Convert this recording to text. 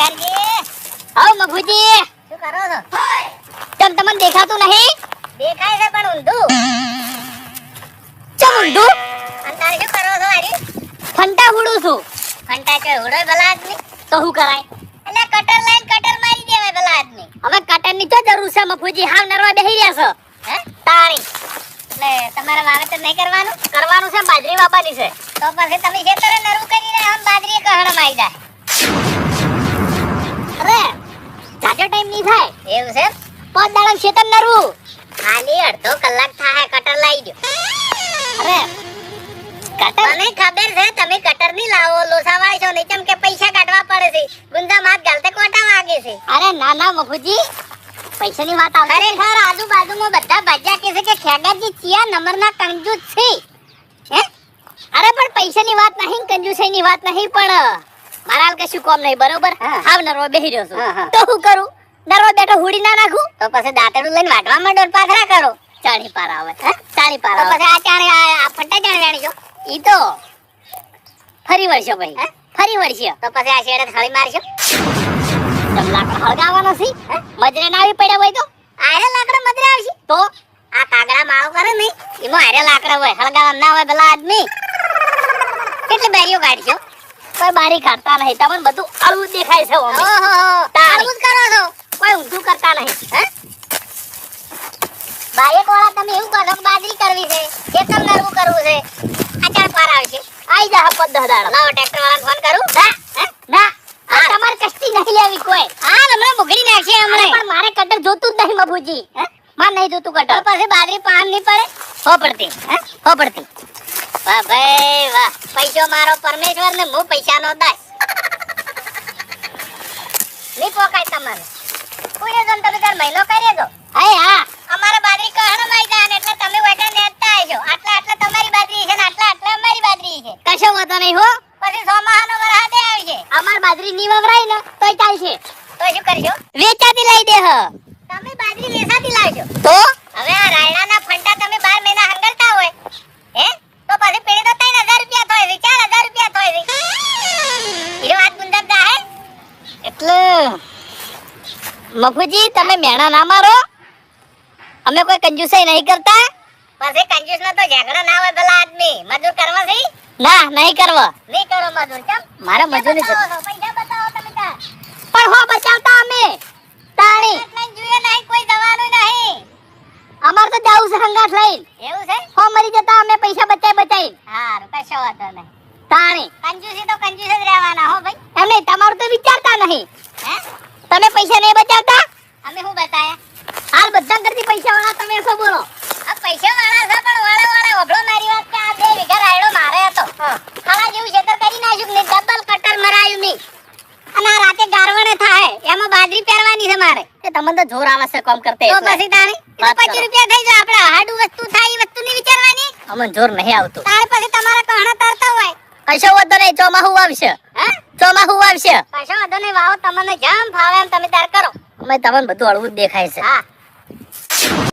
કરજી આવ મફુજી શું કરો છો? તમ તમને દેખાતું નહીં? દેખાય છે પણ ઊંધું. ચમ ઊંધું? અંતારે શું કરો છો આરી? ફંટા હુડું છું. ફંટા કે ઉડોય ભલા આદમી. તો શું કરાય? એટલે કટર લાઈન કટર મારી દેવાય ભલા આદમી. હવે કટરની તો જરૂર છે મફુજી, હાવ નરવા બેહી રહ્યા છો. હે? તાણી એટલે તમારે વાવેતર નહીં કરવાનું? કરવાનું છે, બાજરી વાવવાની છે. તો પછી તમે ખેતરે નરવું કરીને આમ બાજરી કહણ મારી જાય. અરે જાજો ટાઈમ નહીં થાય. એવું છે? 5 દાડા ખેતર નરવું. ખાલી અડધો કલાક થાય કટર લાવી દો. અરે કટર મને ખબર છે તમે કટર ની લાવો લોસાવાળી છો નહીં કેમ કે પૈસા કાઢવા પડે છે. ગુંદા માથ ગાલતે કોટા વાગે છે. અરે ના ના મફુજી, પૈસાની વાત આવશે. ખરેખર આજુબાજુમાં બધા ભાગ્યા કહે છે કે ખેગાજી ચિયા નંબરના કંજૂસ છે. હે? અરે પણ પૈસાની વાત નહીં, કંજુસાઈની વાત નહીં, પણ મારા હાલ કશું કોમ નહીં, બરોબર? હા. હાવ નરવા બેહી રહ્યો છું. હા, હા. તો શું કરું? નરવા બેઠો હુડી ના નાખું? તો પછી દાંતડું લઈને વાટવા માંડો ને પાથરા કરો. ચાળી પાર આવે. ચાળી પાર તો આવે. પછી આ ચાણે આ ફંટા ચાણે જાણી છો. ઈ તો ફરી વળશે ભાઈ. હે? ફરી વળશે. તો પછી આ શેડે થાળી મારશો. તમ લાકડા હળગાવવાનો છે? મજરે ના આવી પડ્યા હોય તો? આરે લાકડા મદરે આવશે. તો આ કાગડા માળો કરે ને એમાં આરે લાકડા હોય હળગાવા ના હોય ભલા આદમી. કેટલી બારીઓ કાઢશો? કોઈ બારી કાઢતા નહીં, તમને બધું અળવું દેખાય છે ઓમે. ઓહો તારું જ કરો છો. કોઈ ઊંધું કરતા નહીં. હે? બાઈક વાળા તમે એવું કહો છો કે બાજરી કરવી છે ખેતર નરવું કરવું છે. આ ચાણ પાર આવશે. આઈ જા 5-10 દાડા. લાવો ટ્રેક્ટર વાળાને ફોન કરું. હે? ના આ તમારે કષ્ટી નહીં લેવી કોઈ. હા હમણાં મુગડી નાખશે અરે હમણાં. પણ મારે કટર જોતું જ નહીં મફુજી. હે? માર નહીં જોતું તો કટર. પછી બાજરી પાન નહીં પડે. હો પડતી. હો પડતી. વાહ ભાઈ વાહ. પૈસો મારો પરમેશ્વર ને હું પૈસાનો દાસ. નહીં પોકાય તમારે. કોઈને જો ને તમે તાર મહિનો કરી દો. હે હા અમારે બાજરી કહણ માઈ જાય ને એટલે તમે વૈટા નેતા આવજો. આટલા આટલા તમારી બાજરી છે ને આટલા આટલા અમારી બાજરી છે. કશો વાંધો નહીં હો. પછી સોમાહાનો વરસાદ આવશે. અમાર બાજરી ની વવરાય ને તોય ચાલશે. તો શું કરશો? વેચાતી લઈ દે હ. તમે બાજરી વેસાતી લાવજો. તો હવે આ રાયડાના ફંટા તમે 12 મહિના હંગરતા હોય હે તો પછી પેલી તો 3000 રૂપિયા થાય છે 4000 રૂપિયા થાય છે. એ વાત ગુંદબદા હે. એટલે મફુજી તમે મેણા ના મારો. અમે કોઈ કંજુસાઈ નહીં કરતા. પછી કંજૂસ નો તો ઝઘડો ના હોય ભલા આદમી. મજૂર કરવા છે? ના નહીં કરવા. નહીં કરો મજૂર. કેમ? મારે મજૂરી છે. પૈસા બતાવો તમે તાર. પણ હો બચાવતા અમે તાણી. એટલે જોઈએ નહીં કોઈ જવાનું નહીં. અમાર તો જાવું છે હંગાથ લઈને. એવું છે? હો મરી જતા અમે પૈસા બચાઈ હારું કશો વાંધો નહીં. તાણી. કંજૂસી તો કંજૂસ જ રહેવાના હો ભાઈ. એમને તમારું તો વિચારતા નહીં. હે? તમે પૈસા નહીં બચાવતા. અમે શું બતાયા? હાલ બધા કરતી પૈસા વાળા તમે શું બોલો? આ પૈસા વાળા છે પણ વાળા ઓભળો મારી વાત કે આ 2 વીઘા રાયડો મારે હતો. ખાવા જેવું ખેતર કરી નાખ્યું ને ડબલ કટર મરાયું નહીં. અને આ રાતે ગારવણે થાય એમાં બાજરી પહેરવાની છે મારે. એ તમને તો જોર આવે છે કામ કરતે. તો પછી તાણી વાત કરો. 25 રૂપિયા થઈ જાય આપણે હાડું વસ્તુ થાય એ વસ્તુ નહીં વિચારવાની. અમને જોર નહીં આવતું. તારે પછી તમારા કહણા તરતા હોય. કશો વાંધો નહીં, ચોમાહું આવશે. હે? ચોમાહું આવશે. કશો વાંધો નહીં વાવો તમને જેમ ફાવે એમ તમે તાર કરો. અમે તમને બધું હળવું જ દેખાય છે. હા